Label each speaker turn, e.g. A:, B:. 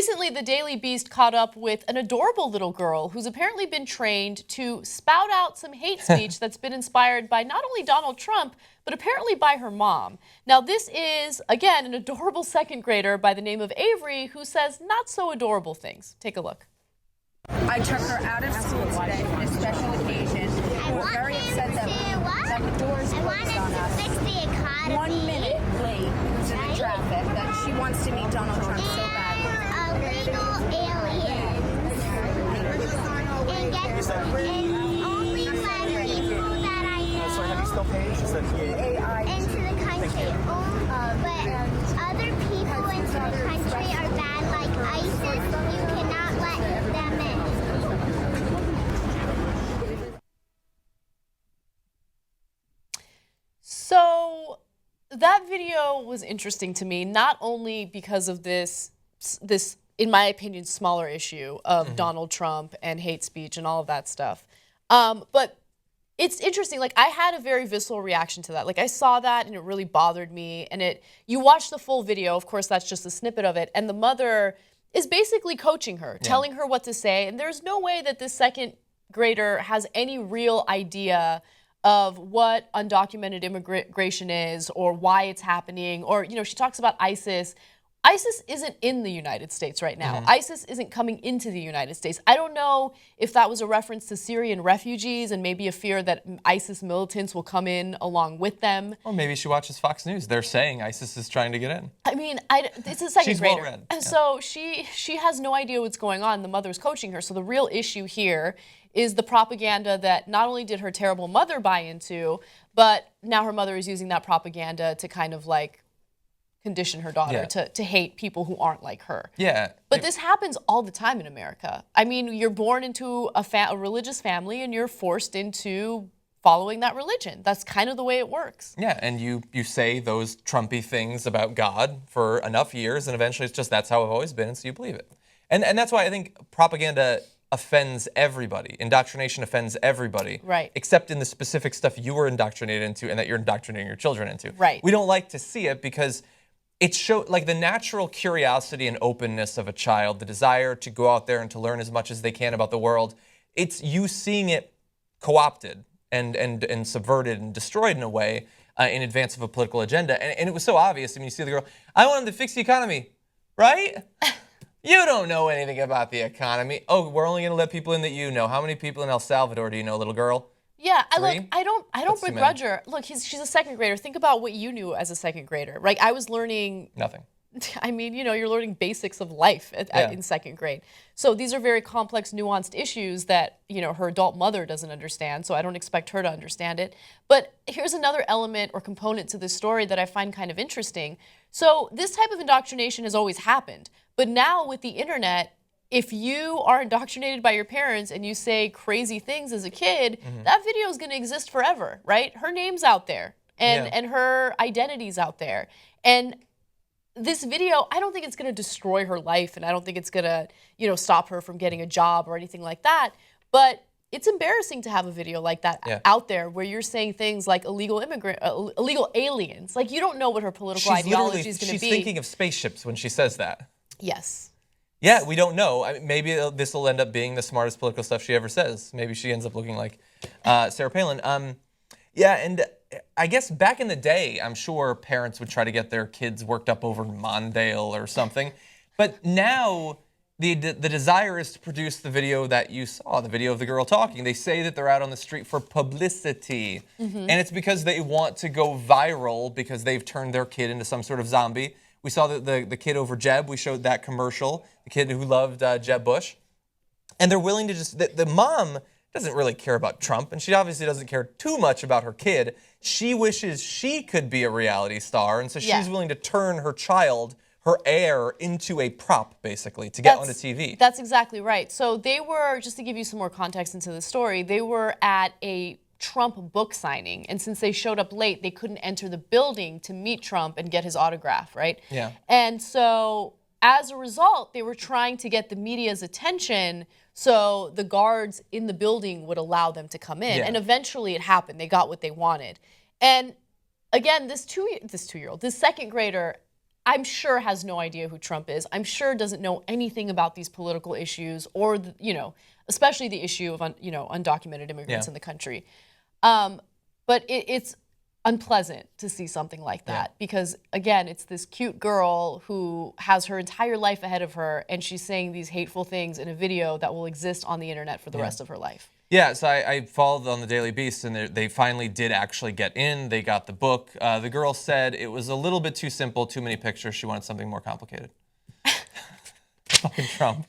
A: Recently, the Daily Beast caught up with an adorable little girl who's apparently been trained to spout out some hate speech that's been inspired by not only Donald Trump, but apparently by her mom. Now, this is, again, an adorable second grader by the name of Avery who says not so adorable things. Take a look.
B: I took her out of school today for a special occasion. We're very upset that the doors closed on us. 1 minute late because of the traffic, that she wants to meet Donald Trump so badly.
C: Illegal aliens. And only let people that I know
D: So have you still paid? She said
C: into the country. But other people into the country are bad, like ISIS. You cannot let them in.
A: So that video was interesting to me, not only because of this, in my opinion, smaller issue of Donald Trump and hate speech and all of that stuff, but it's interesting. Like, I had a very visceral reaction to that. Like, I saw that and it really bothered me. And you watch the full video. Of course, that's just a snippet of it. And the mother is basically coaching her, telling her what to say. And there's no way that this second grader has any real idea of what undocumented immigration is or why it's happening. Or, you know, she talks about ISIS. ISIS isn't in the United States right now. ISIS isn't coming into the United States. I don't know if that was a reference to Syrian refugees and maybe a fear that ISIS militants will come in along with them.
E: Or maybe she watches Fox News. They're saying ISIS is trying to get in.
A: I mean, it's a second
E: She's
A: grader.
E: well-read. Yeah.
A: So she has no idea what's going on. The mother's coaching her. So the real issue here is the propaganda that not only did her terrible mother buy into, but now her mother is using that propaganda to kind of like condition her daughter to hate people who aren't like her.
E: Yeah.
A: But this happens all the time in America. I mean, you're born into a religious family and you're forced into following that religion. That's kind of the way it works.
E: Yeah, and you say those Trumpy things about God for enough years, and eventually it's just that's how I've always been, and so you believe it. And that's why I think propaganda offends everybody. Indoctrination offends everybody.
A: Right.
E: Except in the specific stuff you were indoctrinated into and that you're indoctrinating your children into.
A: Right.
E: We don't like to see it because it shows, like, the natural curiosity and openness of a child, the desire to go out there and to learn as much as they can about the world. It's you seeing it co-opted and subverted and destroyed in a way in advance of a political agenda. And it was so obvious. I mean, you see the girl, I want them to fix the economy, right? You don't know anything about the economy. Oh, we're only going to let people in that you know. How many people in El Salvador do you know, little girl?
A: Yeah,
E: Three?
A: I don't begrudge her. Look, she's a second grader. Think about what you knew as a second grader. Right? I was learning
E: Nothing.
A: I mean, you know, you're learning basics of life in second grade. So these are very complex, nuanced issues that, you know, her adult mother doesn't understand. So I don't expect her to understand it. But here's another element or component to this story that I find kind of interesting. So this type of indoctrination has always happened. But now with the internet, if you are indoctrinated by your parents and you say crazy things as a kid, that video is going to exist forever, right? Her name's out there and her identity's out there. And this video, I don't think it's going to destroy her life, and I don't think it's going to, you know, stop her from getting a job or anything like that. But it's embarrassing to have a video like that out there where you're saying things like illegal aliens. Like, you don't know what her political ideology is going to be.
E: She's thinking of spaceships when she says that.
A: Yes.
E: Yeah, we don't know. I mean, maybe this will end up being the smartest political stuff she ever says. Maybe she ends up looking like Sarah Palin. Yeah, and I guess back in the day, I'm sure parents would try to get their kids worked up over Mondale or something. But now the desire is to produce the video that you saw, the video of the girl talking. They say that they're out on the street for publicity. And it's because they want to go viral because they've turned their kid into some sort of zombie. We saw the kid over Jeb. We showed that commercial, the kid who loved Jeb Bush. And they're willing to just, the mom doesn't really care about Trump, and she obviously doesn't care too much about her kid. She wishes she could be a reality star, and so she's willing to turn her child, her heir, into a prop, basically, to get onto TV.
A: That's exactly right. So they were, just to give you some more context into the story, they were at a Trump book signing, and since they showed up late, they couldn't enter the building to meet Trump and get his autograph, right?
E: Yeah.
A: And so as a result, they were trying to get the media's attention so the guards in the building would allow them to come in. And eventually it happened. They got what they wanted. And again, this second grader, I'm sure has no idea who Trump is. I'm sure doesn't know anything about these political issues or, especially the issue of, undocumented immigrants in the country. But it's unpleasant to see something like that because, again, it's this cute girl who has her entire life ahead of her and she's saying these hateful things in a video that will exist on the internet for the rest of her life.
E: Yeah, so I followed on the Daily Beast, and they finally did actually get in. They got the book. The girl said it was a little bit too simple, too many pictures. She wanted something more complicated. Fucking Trump.